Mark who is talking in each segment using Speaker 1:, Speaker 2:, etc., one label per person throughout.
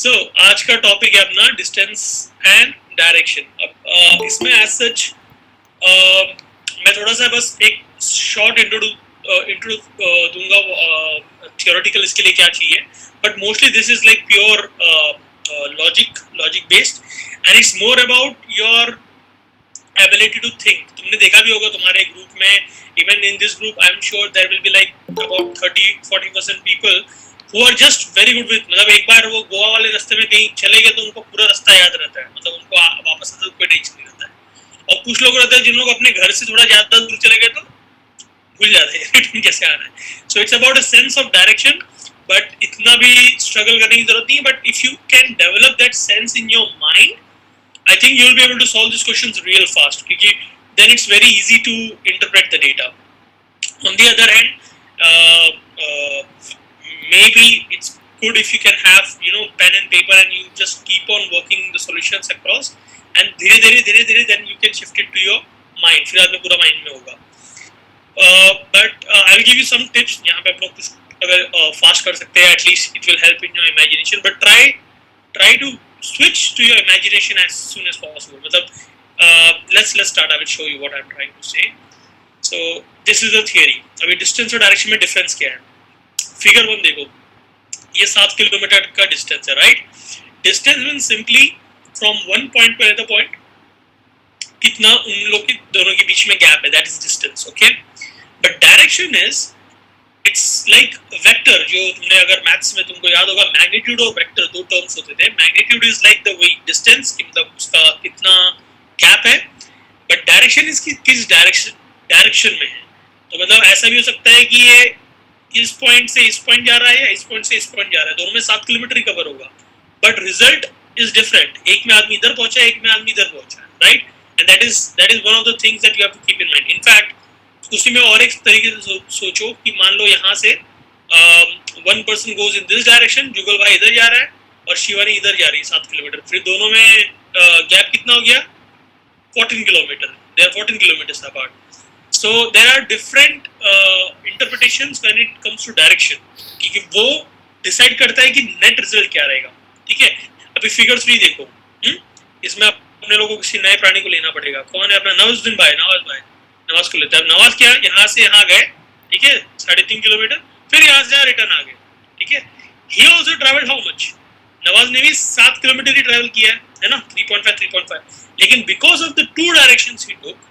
Speaker 1: सो आज का टॉपिक है अपना डिस्टेंस एंड डायरेक्शन। अब इसमें एज सच मैं थोड़ा सा बस एक शॉर्ट इंट्रो दूंगा थियोरेटिकल इसके लिए क्या चाहिए, but mostly this is like pure logic based and it's more about your ability to think. तुमने देखा भी होगा तुम्हारे ग्रुप में, even in this group I am sure there will be like about 30-40% people who are just very good with, मतलब एक बार वो गोवा वाले रास्ते में कहीं चले गए तो उनको पूरा रास्ता याद रहता है, मतलब उनको वापस आते कोई टेंशन नहीं रहता है। और कुछ लोग रहते हैं जिन लोग अपने घर से थोड़ा ज्यादा दूर चले गए तो भूल जाते हैं रिटर्न कैसे आना है। So it's about a sense of direction, but इतना भी स्ट्रगल करने की जरूरत नहीं है। But if you can develop that sense in your mind, I think you will be able to solve these questions real fast, because then it's very easy to interpret the data. On the other hand, maybe it's good if you can have pen and paper and you just keep on working the solutions across, and धीरे then you can shift it to your mind. फिर आदमी पूरा mind में होगा. But I will give you some tips. यहाँ पे आप लोग कुछ अगर fast कर सकते हैं, at least it will help in your imagination. But try to switch to your imagination as soon as possible. मतलब let's start. I will show you what I'm trying to say. So this is the theory. अभी distance और direction में difference क्या है? Figure 1 देखो, ये 7 kilometre का distance है, right? Distance means simply from one point to another point, कितना उन लोग के दोनों के बीच में gap है, that is distance, okay? But direction is, it's like vector. जो तुमने अगर मैथ्स में तुमको याद होगा, मैग्नीट्यूड और वेक्टर दो टर्म्स होते थे। Magnitude is like the distance, मतलब उसका कितना गैप है, बट डायरेक्शन इज किस डायरेक्शन में है। तो मतलब ऐसा भी हो सकता है कि ये इस पॉइंट से इस पॉइंट जा रहा है या इस पॉइंट से इस पॉइंट जा रहा है, दोनों में 7 किलोमीटर ही कवर होगा, बट रिजल्ट इज डिफरेंट। एक में आदमी इधर पहुंचा है, एक में आदमी इधर पहुंचा है, right? And that is one of the things that you have to keep in mind. In fact उसी में और एक तरीके से सोचो कि मान लो यहाँ से one person goes in this direction, Jugal भाई इधर जा रहा है और शिवानी इधर जा रही है 7 किलोमीटर, फिर दोनों में गैप कितना हो गया? 14 kilometre. They are 14 kilometres apart. So there are different interpretations when it comes to direction, क्योंकि वो डिसाइड करता है कि नेट रिजल्ट क्या रहेगा, ठीक है? अभी फिगर 3 देखो, इसमें अपने लोगों को किसी नए प्राणी को लेना पड़ेगा। कौन है अपना? नवाजुद्दीन भाई। नवाज को लेते हैं। नवाज क्या, यहाँ से यहाँ गए, ठीक है, 3.5 किलोमीटर, फिर यहाँ से रिटर्न आ गए, ठीक है? He also travelled how much? Nawaz ने भी 7 किलोमीटर ही ट्रेवल किया है ना, 3.5, लेकिन because of the two directions he took,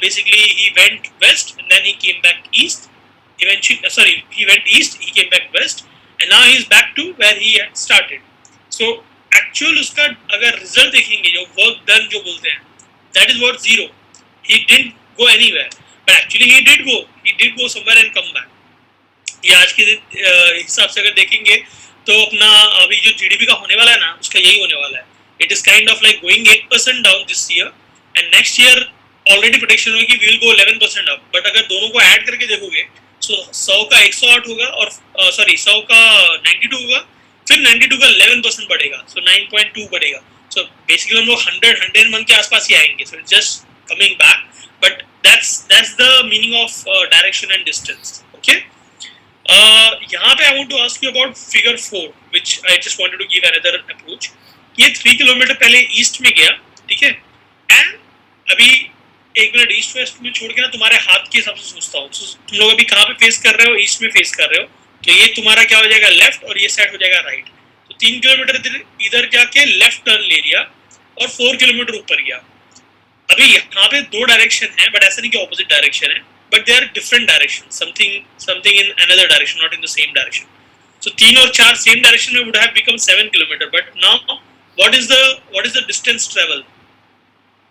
Speaker 1: basically he went west and then he came back east, eventually he went east, he came back west, and now he is back to where he had started. So actual उसका अगर result देखेंगे, जो work done जो बोलते हैं, that is what 0. He didn't go anywhere, but actually he did go somewhere and come back. ये आज के हिसाब से अगर देखेंगे तो अपना अभी जो जीडीपी का होने वाला है ना, उसका यही होने वाला है। It is kind of like going 8% down this year, and next year already prediction होगी कि विल गो 11% अप। बट अगर दोनों को ऐड करके देखोगे तो 100 का 108 होगा, और 100 का 92 होगा, फिर 92 का 11% बढ़ेगा, सो 9.2 बढ़ेगा। सो बेसिकली हम लोग 101 के आसपास ही आएंगे। So just coming back, but that's the meaning of direction and distance, okay? यहाँ पे I want to ask you about figure 4, which I just wanted to give another approach. ये 3 किलोमीटर पहले east में गया, ठीक है, एंड अभी 1 minute east west में छोड़ के ना तुम्हारे हाथ के हिसाब से सोचता हूँ, तुम लोग अभी कहाँ पे फेस कर रहे हो? ईस्ट में फेस कर रहे हो, तो ये तुम्हारा क्या हो जाएगा? लेफ्ट, और ये साइड हो जाएगा राइट। तो 3 किलोमीटर इधर जाके लेफ्ट टर्न ले लिया और 4 किलोमीटर ऊपर गया। अभी यहाँ पे 2 डायरेक्शन है, बट ऐसा नहीं कि ऑपोजिट डायरेक्शन है, but they are different direction, something in another direction, not in the same direction. So 3 और 4 सेम डायरेक्शन में would have become 7 kilometre, but now what is the distance travel?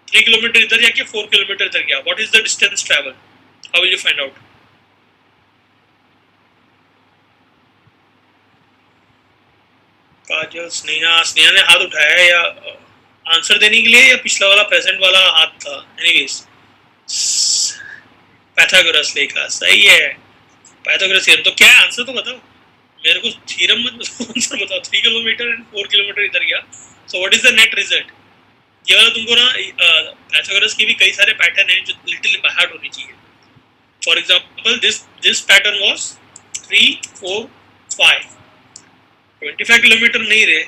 Speaker 1: 3 kilometre इधर जाके 4 kilometre इधर गया, what is the distance travel? How will you find out? Kajal, Sneha ने हाथ उठाया, या आंसर देने के लिए, या पिछला वाला प्रेजेंट वाला हाथ था? एनीवेज, पाइथागोरस लेखा सही है। पाइथागोरस थ्योरम, तो क्या है आंसर? तो बताओ मेरे को, थ्योरम मत बताओ, आंसर बताओ। 3 किलोमीटर एंड 4 किलोमीटर इधर गया, so what is the net result? ये वाला तुमको ना, पाइथागोरस के भी कई सारे पैटर्न हैं जो लिटिल बाय हार्ट होनी चाहिए। For example this pattern was 3, 4, 5, 25 kilometre नहीं रहे,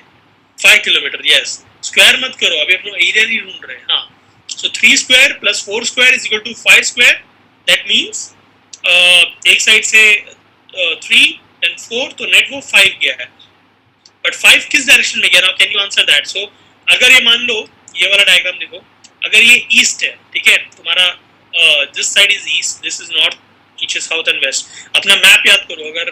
Speaker 1: 5 किलोमीटर, यस। स्क्वायर मत करो, अभी हम लोग एरिया ही ढूंढ रहे हैं। हाँ, so 3 square plus 4 square is equal to 5 square. That means एक साइड से 3 एंड 4, तो नेट वो 5 गया है। बट 5 किस डायरेक्शन में गया ना, कैन यू आंसर दैट? सो अगर ये मान लो, ये वाला डायग्राम देखो, अगर ये ईस्ट है, ठीक है, तुम्हारा this side is east, this is north, east south and west. अपना मैप याद करो, अगर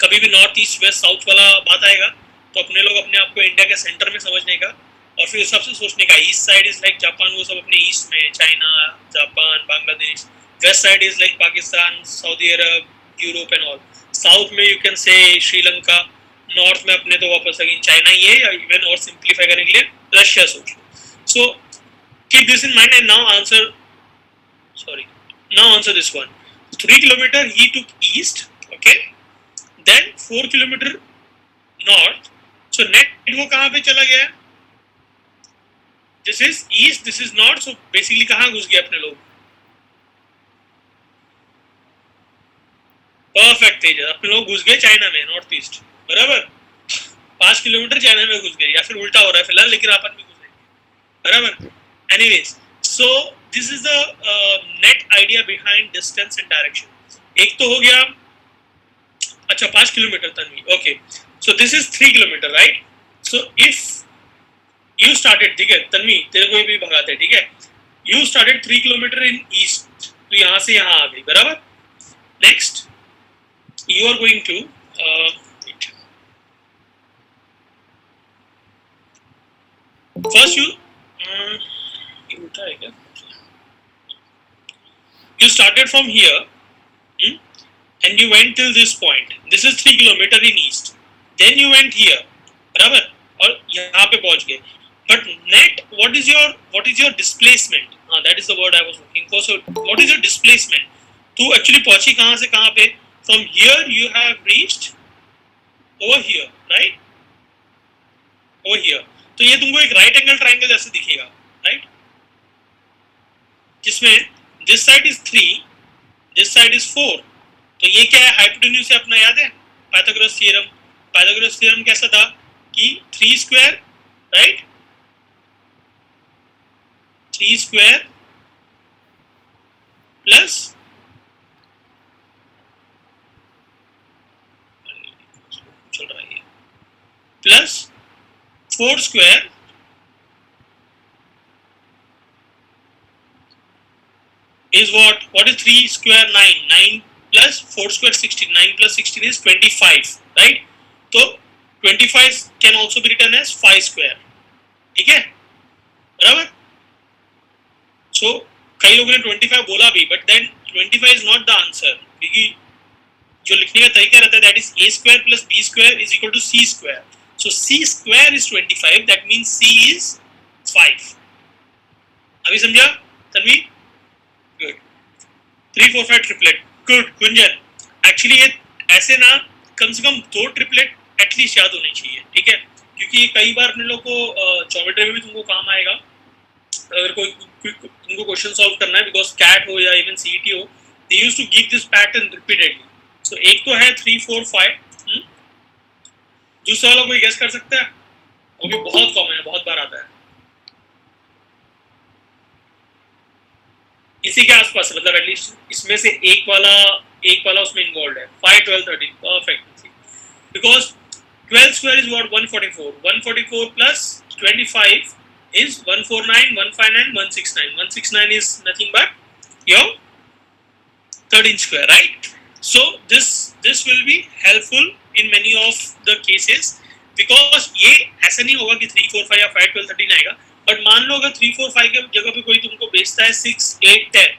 Speaker 1: कभी भी नॉर्थ ईस्ट वेस्ट साउथ वाला बात आएगा तो अपने लोग अपने आप को इंडिया के सेंटर में समझने का और फिर उस हिसाब से सोचने का। East side is like Japan, वो सब अपने ईस्ट में, China, Japan, Bangladesh. West side is like Pakistan, Saudi Arabia, Europe and all. South में you can say Sri Lanka, north में अपने तो वापस अगेन चाइना, ये या इवन और सिंप्लीफाई करने के लिए रशिया सोच लो। So keep this in mind and now answer, now answer this one. 3 kilometer he took east, okay, then 4 kilometer north. So net वो कहाँ पे चला गया? This is east, this is north, so basically कहाँ घुस गए अपने लोग? परफेक्ट तेज, अपने लोग घुस गए चाइना में, नॉर्थ ईस्ट, बराबर। 5 किलोमीटर चाइना में घुस गए, या फिर उल्टा हो रहा है फिलहाल, लेकिन अपन भी घुस गए, बराबर। Anyways, so this is the net idea behind distance and direction. एक तो हो गया, अच्छा 5 kilometre Tanvi, okay. So this is 3 kilometre, right? So if you started, ठीक है तन्वी, तेरे को भी भगाते हैं, ठीक है, you started 3 kilometre in east, तो यहाँ से यहाँ आ गई, बराबर। Next you are going to first you started from here, and you went till this point. This is 3 kilometer in east, then you went here, बराबर, और यहाँ पे पहुँच गए। but net what is your displacement? That is the word I was looking for. So what is your displacement? तू actually पहुँची कहाँ से कहाँ पे? From here you have reached over here, right? Over here. तो ये तुमको एक राइट एंगल ट्राइंगल जैसे दिखेगा, राइट? जिसमें this side is 3, this side is 4. तो ये क्या है? हाइपोटेन्यूज से अपना याद है पाइथागोरस थ्योरम। पाइथागोरस थ्योरम कैसा था कि 3 square, right, 3 square plus plus 4 square is what is 3 square? 9 plus 4 square 16, 9 plus 16 is 25, right? तो 25 can also be written as 5 square, ठीक है, बराबर। so कई लोगों ने 25 बोला भी, but then 25 is not the answer, क्योंकि जो लिखने का तरीका रहता है that is a square plus b square is equal to c square. So c square is 25, that means c is 5. अभी समझा Tanvi? Good. 3 4 5 triplet, good Gunjan. Actually ये ऐसे ना कम से कम 2 ट्रिपलेट एटलीस्ट याद होनी चाहिए, ठीक है, क्योंकि कई बार अपने लोग को ज्योमेट्री में भी तुमको काम आएगा अगर कोई तुमको क्वेश्चन सॉल्व करना है, बिकॉज कैट हो या इवन सीईटी हो, they used to give this pattern repeatedly. So एक तो है 3 4 5, दूसरा वाला कोई गेस कर सकता है? वो भी बहुत कॉमन है, बहुत बार आता है, इसी के आसपास, मतलब एटलीस्ट इसमें से एक वाला उसमें इन्वॉल्व है। 5 12 13 perfect, because 12 square is what? 144, 144 plus 25 is 149 159 169, 169 is nothing but your 13 square, right? So this will be helpful in many of the cases, because ये ऐसा नहीं होगा कि 3 4 5 या 5 12 13 आएगा, बट मान लो अगर 3 4 5 के जगह पे कोई तुमको बेचता है 6 8 10,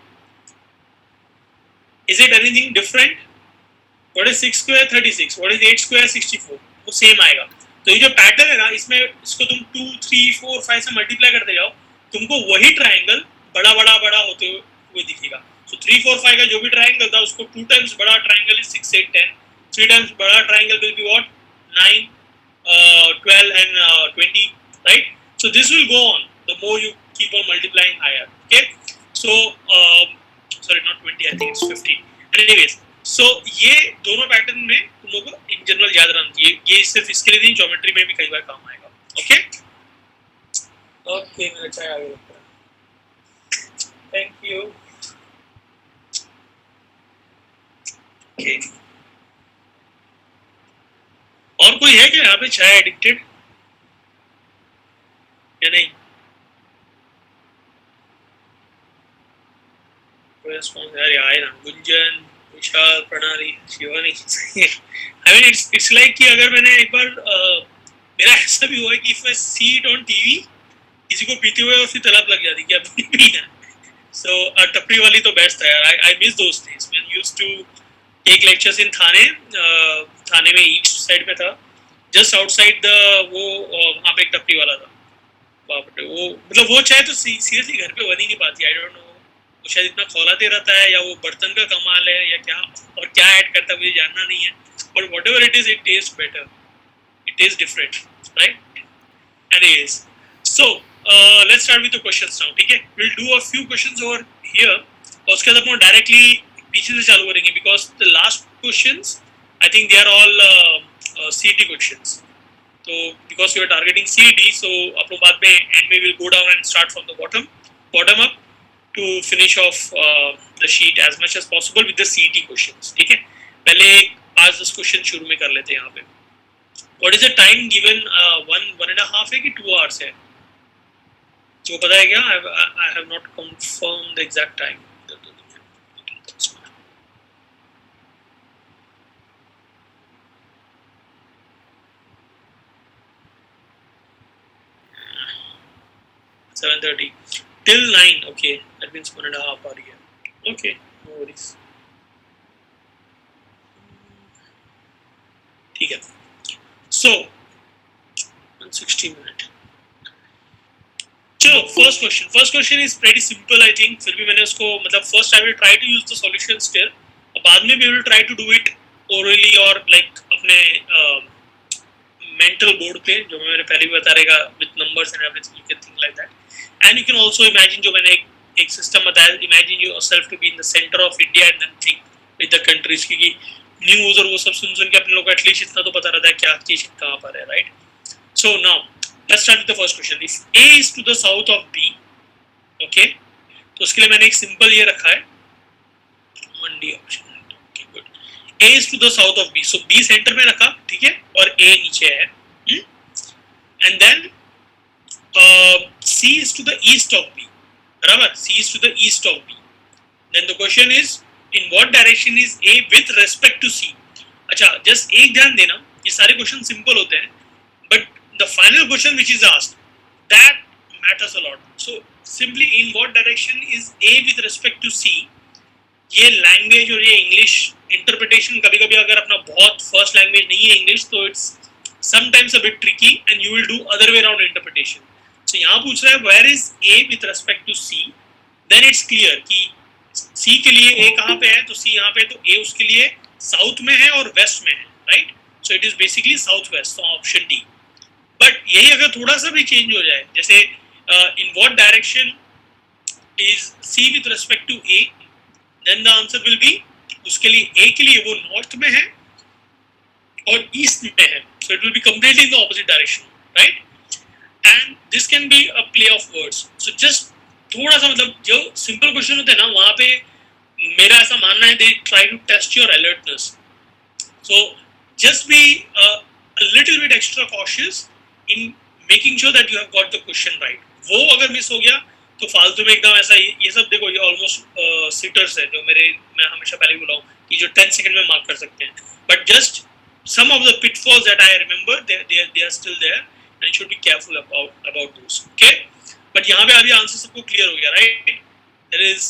Speaker 1: is it anything different? What is 6 square? 36. What is 8 square? 64. वो सेम आएगा। तो ये जो पैटर्न है ना, इसमें इसको तुम 2 3 4 5 से मल्टीप्लाई करते जाओ, तुमको वही ट्रायंगल बड़ा होते हुए दिखेगा। सो 3 4 5 का जो भी ट्रायंगल था उसको 2 टाइम्स बड़ा ट्रायंगल इज 6 8 10, 3 टाइम्स बड़ा triangle will be what? 9 12 and 20, right? So this will go on the more you keep on multiplying higher, okay? So sorry, not 20, I think it's 50. Anyways, so ये दोनों pattern में तुम लोगों को in general याद रखना चाहिए, ये सिर्फ इसके लिए नहीं, ज्योमेट्री में भी कई बार काम आएगा। ओके ओके, मेरा चाय आ गया, थैंक यू। ओके, और कोई है क्या यहाँ पे चाय एडिक्टेड या नहीं? यार आए ना, गुंजन, विशाल, प्रणाली, Shivani. I mean it's like कि अगर मैंने एक बार मेरा ऐसा भी हुआ है कि if I see it on TV, किसी को पीते हुए और फिर तलब लग जाती कि अब नहीं पीना। सो टपरी वाली तो बेस्ट है यार। I miss those days when used to take lectures in Thane. Thane में ईस्ट साइड में था, जस्ट आउटसाइड द वो वहाँ पे एक टपरी वाला था। बाप रे, वो मतलब वो चाहे तो सीरियसली घर पे बन ही नहीं पाती। आई डोंट नो, वो शायद इतना खौलाते रहता है या वो बर्तन का कमाल है या क्या, और क्या ऐड करता है मुझे जानना नहीं है, but whatever it is, it taste better, it taste different, right? Anyways, so let's start with the questions now, ठीक है? We'll do a few questions over here, और उसके बाद अपन डायरेक्टली पीछे से चालू करेंगे, because the last questions I think they are all CET questions. So because we are targeting CET, so अपन बाद में end में we'll go down and start from the bottom up to finish off the sheet as much as possible with the CET questions, ठीक है? पहले 5-10 question शुरू में कर लेते हैं यहाँ पे। What is the time given? 1.5 है कि 2 hours है? जो पता है क्या? I have not confirmed the exact time. $7:30 till 9. Okay, that means 1.5 hour here. Okay, no worries. ठीक है. So 160 minutes. चलो first question is pretty simple I think. फिर भी मैंने उसको मतलब first I will try to use the solution still, और बाद में भी will try to do it orally और लाइक अपने मेंटल बोर्ड पे, जो मैंने पहले भी बता रहेगा with numbers and everything, you can think like that. And you can also imagine, जो मैंने एक सिस्टम बताया, imagine yourself to be in the centre of India and then think with the countries, क्योंकि न्यूज़ और वो सब सुन के अपने लोग को एटलीस्ट इतना तो पता रहता है क्या चीज कहाँ पर है, right? So now let's start with the first question. If A is to the south of B, okay, तो उसके लिए मैंने एक सिंपल ये रखा है 1D option, okay, good. A is to the south of B, so B centre में रखा, ठीक है, और A नीचे है, and then C is to the east of B, बराबर? C is to the east of B. Then the question is, in what direction is A with respect to C? अच्छा, just एक ध्यान देना, ये सारे question simple होते हैं, but the final question which is asked, that matters a lot. So simply, in what direction is A with respect to C? ये language और ये इंग्लिश इंटरप्रिटेशन कभी कभी अगर अपना बहुत फर्स्ट लैंग्वेज नहीं है इंग्लिश, तो it's sometimes a bit tricky and you will do other way around interpretation. So यहाँ पूछ रहा है where is A with respect to C, then it's clear कि C के लिए A कहाँ पे है, तो C यहाँ पे, तो A उसके लिए साउथ में है और वेस्ट में है, right? So it is basically south west, so option D. But यही अगर थोड़ा सा भी चेंज हो जाए, जैसे in what direction is C with respect to A, then the answer will be, उसके लिए ए के लिए वो नॉर्थ में है और ईस्ट में है, so it will be completely in the opposite direction, right? And this can be a play of words. So just थोड़ा सा मतलब जो सिंपल क्वेश्चन होते हैं ना, वहां पे मेरा ऐसा मानना है they try to test your alertness, so just be a little bit extra cautious in making sure that you have got the question right. वो अगर मिस हो गया तो फालतू में एकदम ऐसा, ये सब देखो, ये ऑलमोस्ट सिटर्स है जो मैं हमेशा पहले भी बोला हूँ कि जो 10 सेकंड में मार्क कर सकते हैं, but just some of the pitfalls that I remember, they are still there and you should be careful about those, okay? but यहाँ पे अभी आंसर सबको क्लियर हो गया, right? there is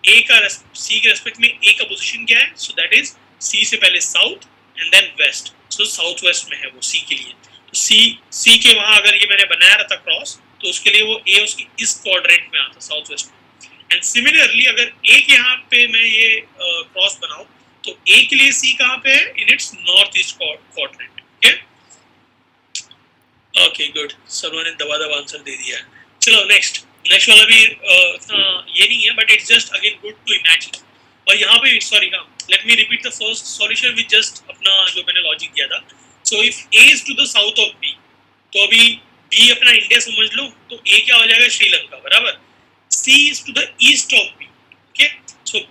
Speaker 1: A का C के रेस्पेक्ट में A का पोजीशन क्या है, so that is C से पहले south and then west, so south west में है वो C के लिए, तो C के वहां अगर ये मैंने बनाया रहता क्रॉस, तो उसके लिए वो A उसकी इस क्वाड्रेंट में आता, साउथ वेस्ट में। एंड सिमिलरली अगर A के यहाँ पे मैं ये क्रॉस बनाऊं, तो A के लिए C कहाँ पे है, in its north east quadrant, okay good, server ने दबा आंसर दे दिया है। चलो नेक्स्ट वाला भी ये नहीं है, but it's just again good to imagine. और यहाँ पे सॉरी, हाँ, let me repeat the first solution with just अपना जो मैंने लॉजिक दिया था। So if A is to the south of B, तो अभी बी अपना इंडिया समझ लो, तो ए क्या हो जाएगा, श्रीलंका, बराबर. C is to the east of B. Okay, so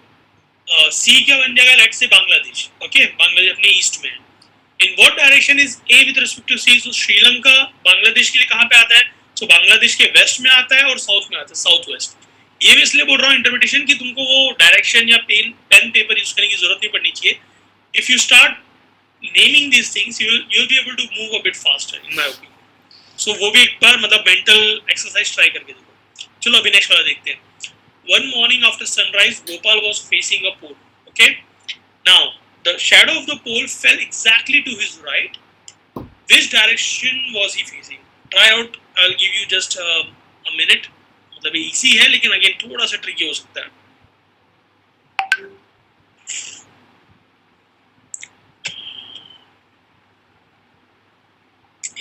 Speaker 1: C क्या बन जाएगा, let's say Bangladesh. Okay, Bangladesh अपने ईस्ट में है. In what direction is A with respect to C? So Sri Lanka Bangladesh के लिए कहाँ पे आता है? सो बांग्लादेश के वेस्ट में आता है और साउथ में आता है, साउथ वेस्ट. ये मैं इसलिए बोल रहा हूँ इंटरप्रिटेशन की तुमको वो डायरेक्शन या पेन पेपर यूज करने की जरूरत नहीं पड़नी चाहिए. If you start naming these things you'll be able to move a bit faster in my opinion. So वो भी एक बार मतलब मेंटल एक्सरसाइज ट्राई करके देखो. चलो अभी नेक्स्ट वाला देखते हैं. One morning after sunrise, Gopal was facing a pole. Okay, now the shadow of the pole fell exactly to his right. Which direction was he facing? Try out. I'll give you just a minute. मतलब easy है लेकिन again थोड़ा सा tricky हो सकता है.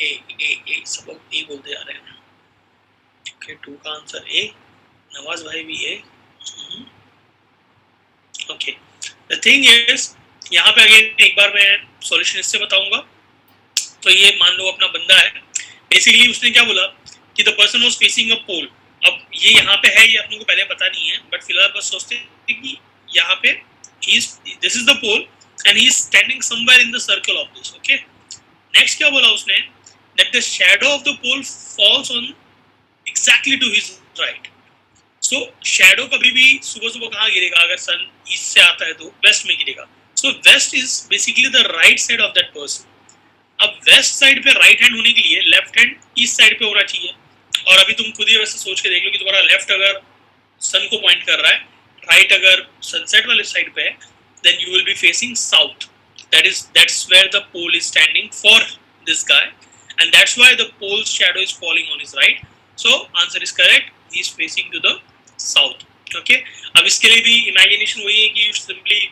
Speaker 1: ए सब लोग ए बोलते जा रहे हैं. ओके, 2 का आंसर ए. नवाज भाई भी ए. ओके, द थिंग इज यहाँ पे अगेन एक बार मैं सॉल्यूशन इससे बताऊंगा. तो ये मान लो अपना बंदा है, बेसिकली उसने क्या बोला कि the person was facing a pole. अब ये यहाँ पे है, ये अपने को पहले पता नहीं है, बट फिलहाल बस सोचते हैं कि यहाँ पे this is the pole and he is standing somewhere in the circle of this. Okay, next क्या बोला उसने, that the shadow of the pole falls on exactly to his right. So shadow कभी भी सुबह सुबह कहाँ गिरेगा, अगर सन ईस्ट से आता है तो वेस्ट में गिरेगा. So west is basically the right side of that person. अब वेस्ट साइड पे राइट हैंड होने के लिए लेफ्ट हैंड ईस्ट साइड पे होना चाहिए. और अभी तुम खुद ही वैसे सोच के देख लो कि तुम्हारा लेफ्ट अगर सन को पॉइंट कर रहा है, राइट अगर सनसेट वाले साइड पे है, then you will be facing south. that's where the pole is standing for this guy, and that's why the pole's shadow is falling on his right. So answer is correct, he is facing to the south. Okay, अब इसके लिए भी imagination वही है कि simply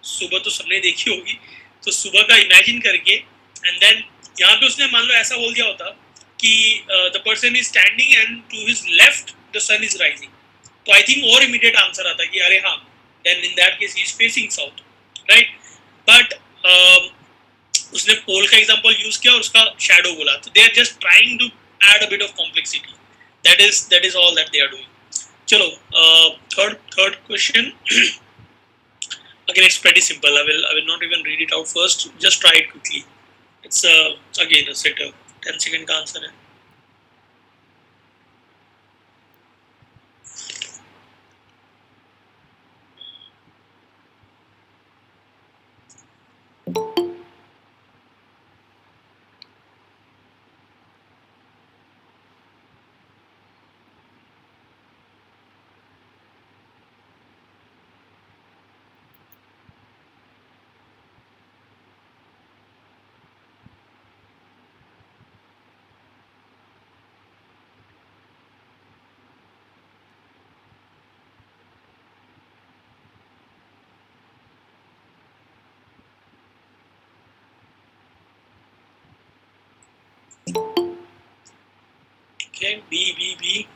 Speaker 1: सुबह तो सबने देखी होगी, तो सुबह का इमेजिन करके एंड देन यहाँ पे उसने मान लो ऐसा बोल दिया होता कि the person is standing and to his left the sun is rising. तो आई थिंक और इमीडिएट आंसर आता कि अरे हाँ, then in that case he is facing south, right. But उसने पोल का एग्जांपल यूज किया और उसका शैडो बोला, तो they are just trying to add a bit of complexity. That is all that they are doing. चलो third question. Again, it's pretty simple. I will not even read it out first. Just try it quickly. It's again a set of 10-second का answer है. Okay, B.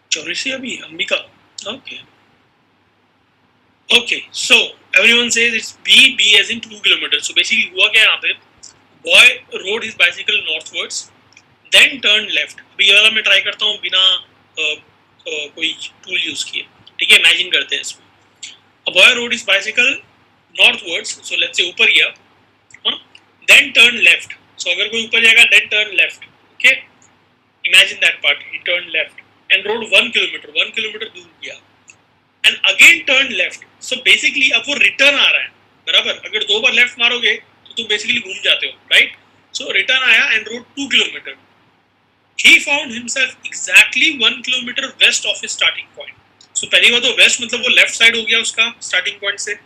Speaker 1: Chaurisia B, Ambika. Okay, so everyone says it's B as in 2 kilometers. So basically हुआ क्या यहाँ पे, boy rode his bicycle northwards, then turned left. अभी ये वाला मैं ट्राई करता हूँ बिना कोई टूल यूज किए. ठीक है, इमेजिन करते हैं इसमें. A boy rode his bicycle northwards, so let's say ऊपर गया, then turned left. So अगर कोई ऊपर जाएगा then turn left. Okay, imagine that part. He turned left and rode 1 kilometer. 1 kilometer दूर गया and again turned left. So basically अब वो रिटर्न आ रहा है, बराबर. अगर 2 बार लेफ्ट मारोगे तो तुम बेसिकली घूम जाते हो, राइट. सो रिटर्न आया and rode 2 kilometer. He found himself exactly 1 kilometer west of his starting point. So पहली बात तो वेस्ट मतलब वो लेफ्ट साइड हो गया उसका स्टार्टिंग पॉइंट से,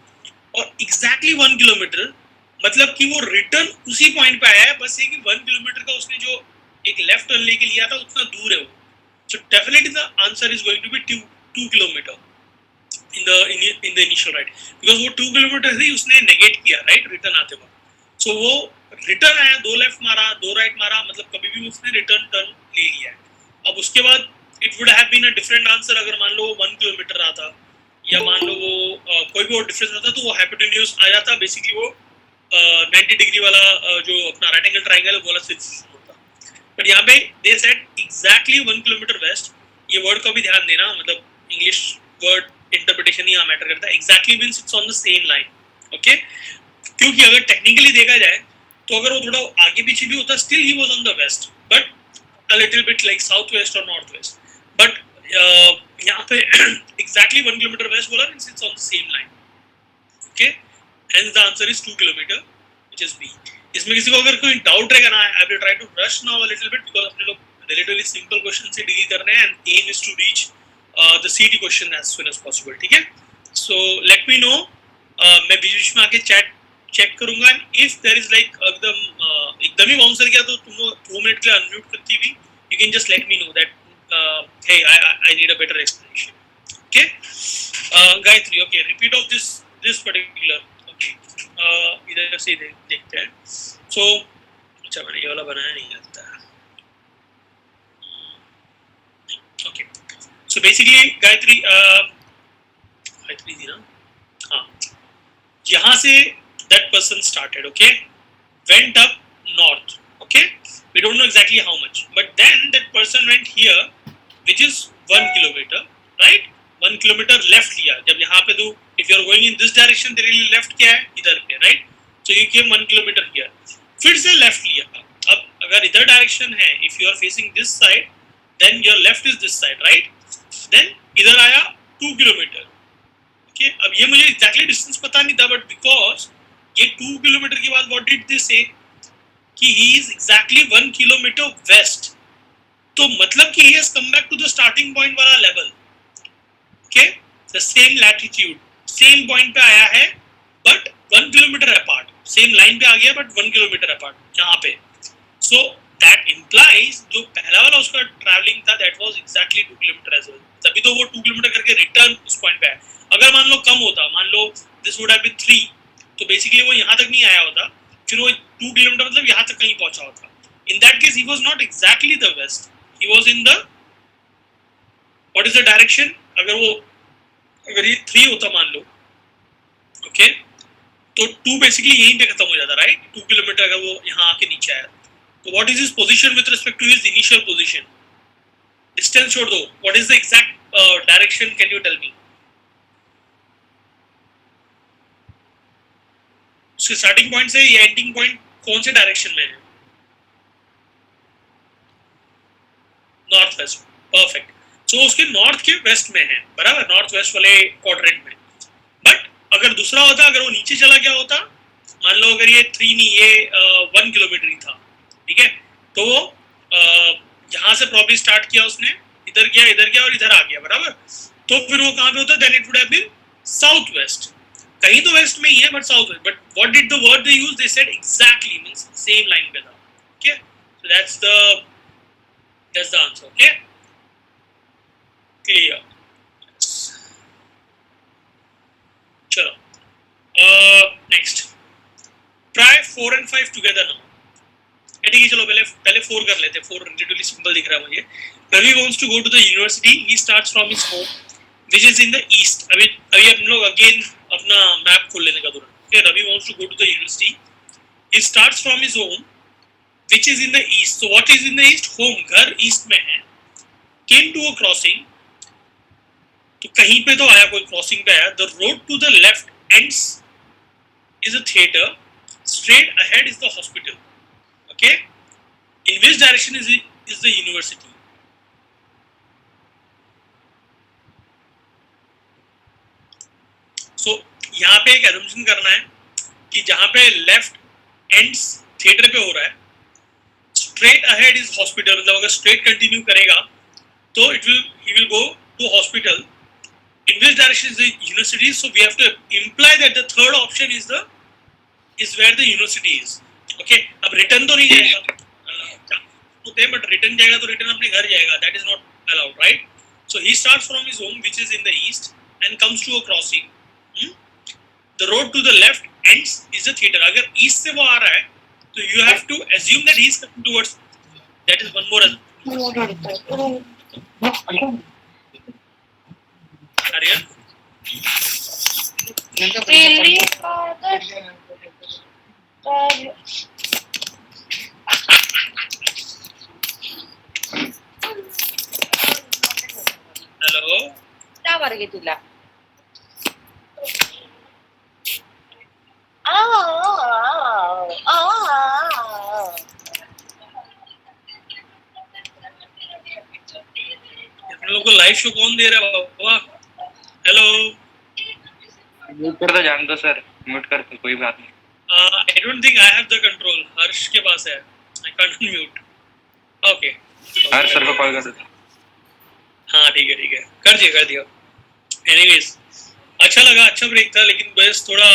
Speaker 1: और exactly 1 kilometer मतलब कि वो रिटर्न उसी पॉइंट पे आया है, बस ये कि 1 किलोमीटर का उसने जो एक लेफ्ट टर्न लेके लिया था उतना दूर है वो. So definitely the answer is going to be 2 kilometer in the initial ride, because वो 2 किलोमीटर ही उसने नेगेट किया, राइट, रिटर्न आते वक्त. सो वो रिटर्न आया, 2 लेफ्ट मारा 2 राइट मारा, मतलब कभी भी उसने रिटर्न टर्न ले लिया है. अब उसके बाद it would have been a different answer अगर मान लो 1 किलोमीटर आता, या मान लो वो कोई भी और डिफरेंस आता, तो वो हाइपोटेन्यूज आ जाता. बेसिकली वो 90 डिग्री वाला जो अपना राइट एंगल ट्रायंगल वाला सिचुएशन होता. बट यहाँ पे दे सेड एग्जैक्टली 1 किलोमीटर वेस्ट. ये वर्ड का भी ध्यान देना, मतलब इंग्लिश वर्ड इंटरप्रिटेशन ही यहाँ मैटर करता है. Exactly means it's on the same line. Okay, क्योंकि अगर टेक्निकली देखा जाए तो अगर वो थोड़ा आगे पीछे भी होता, still he was on the west, but a little bit like south west और नॉर्थ वेस्ट. बट यहाँ पे एग्जैक्टली 1 किलोमीटर वेस्ट बोला, means it's on the same line. Okay, hence the answer is 2 kilometre which is B. इसमें किसी को अगर कोई doubt रहेगा ना, I will try to rush now a little bit because अपने लोग रिलेटिवली सिंपल क्वेश्चन से डील कर रहे हैं and aim is to reach the CT question as soon as possible. ठीक है, सो लेट मी नो. मैं बीच में आके चेक करूंगा and if there is like एकदम ही बाउंसर किया तो तुम 2 मिनट के लिए अनम्यूट करती हुई you can just let me know that hey I need a better explanation. Okay, Gayatri, okay, repeat of this particular. Okay, इधर से देखते हैं. So अच्छा, मैंने ये वाला बनाया नहीं आता. Okay, so basically Gayatri थी ना, हाँ, यहाँ से that person started, okay, went up north, okay, we don't know exactly how much, but then that person went here which is 1 kilometer, right? 1 kilometer left लिया. जब यहाँ पे तो if you are going in this direction तेरे लिए left क्या है, इधर पे, right? So you came 1 kilometer here. फिर से left लिया. अब अगर इधर direction है, if you are facing this side, then your left is this side, right? Then इधर आया 2 kilometer. Okay, अब ये मुझे exactly distance पता नहीं था, but because ये 2 kilometer के बाद what did they say? कि he is exactly 1 kilometer west. तो मतलब कि he has come back to the starting point वाला level. Okay, the same latitude, same point पे आया है, but 1 kilometer apart. Same line पे आ गया, but 1 kilometer apart. यहाँ पे. So that implies जो पहला वाला उसका traveling था, that was exactly 2 kilometer as well. तभी तो वो 2 kilometer करके return उस point पे आया. अगर मान लो कम होता, मान लो this would have been 3, तो basically वो यहाँ तक नहीं आया होता. फिर वो 2 kilometer मतलब यहाँ तक कहीं पहुँचा होता. In that case, he was not exactly the west. He was in the, what is the direction? अगर ये 3 होता मान लो, okay, तो 2 basically यहीं पे खत्म हो जाता, right? 2 किलोमीटर अगर वो यहाँ आके नीचे आया, तो what is his position with respect to his initial position? Distance छोड़ दो, what is the exact direction? Can you tell me? उसके starting point से ये ending point कौन से direction में है? North west. परफेक्ट. सो उसके नॉर्थ के वेस्ट में है, बराबर, नॉर्थ वेस्ट वाले क्वाड्रेंट में. बट अगर दूसरा होता, अगर वो नीचे चला गया होता, मान लो अगर ये 3 नहीं, ये 1 किलोमीटर ही था, ठीक है, तो यहाँ से प्रॉब्ली स्टार्ट किया उसने, इधर गया और इधर आ गया, बराबर. तो फिर वो कहाँ पे होता, then it would have been south west. कहीं तो वेस्ट में ही है, but south west. But what did the word they use? They said exactly, means same line पे था. Okay, so that's the answer. Okay, clear. चलो, next, try 4 and 5 together now. ठीक है, चलो पहले 4 कर लेते हैं. 4 relatively simple दिख रहा है मुझे. Ravi wants to go to the university. He starts from his home, which is in the east. अभी हम लोग again अपना मैप खोल लेने का तुरंत. Okay, Ravi wants to go to the university. He starts from his home, which is in the east. So what is in the east? Home, घर east में है. Came to a crossing. तो कहीं पे तो आया, कोई crossing पे आया. The road to the left ends is a theater. Straight ahead is the hospital. Okay. In which direction is the university? So यहाँ पे एक assumption करना है कि जहाँ पे left ends theater पे हो रहा है, straight ahead is hospital. मतलब अगर straight continue करेगा तो he will go to hospital. In which direction is the university? So we have to imply that the third option is where the university is. Okay, अब return तो नहीं जाएगा, but return जाएगा तो return अपने घर जाएगा. That is not allowed, right? So he starts from his home, which is in the east, and comes to a crossing. The road to the left ends is the theater. अगर east से वो आ रहा है, so you have to assume that he is coming towards. That is one more. Arya?
Speaker 2: Really, father? का वर्गे तुला
Speaker 1: अपने लोग को लाइव शो कौन दे रहा है बाबा? हेलो,
Speaker 3: म्यूट कर दो, जान दो सर, म्यूट कर दो, कोई बात नहीं।
Speaker 1: I don't think I have the control, Harsh के पास है, I can't mute. Okay,
Speaker 3: Harsh sir को कॉल कर दो।
Speaker 1: हाँ ठीक है, कर दिया। एनीवेज, अच्छा लगा, अच्छा ब्रेक था, लेकिन बस थोड़ा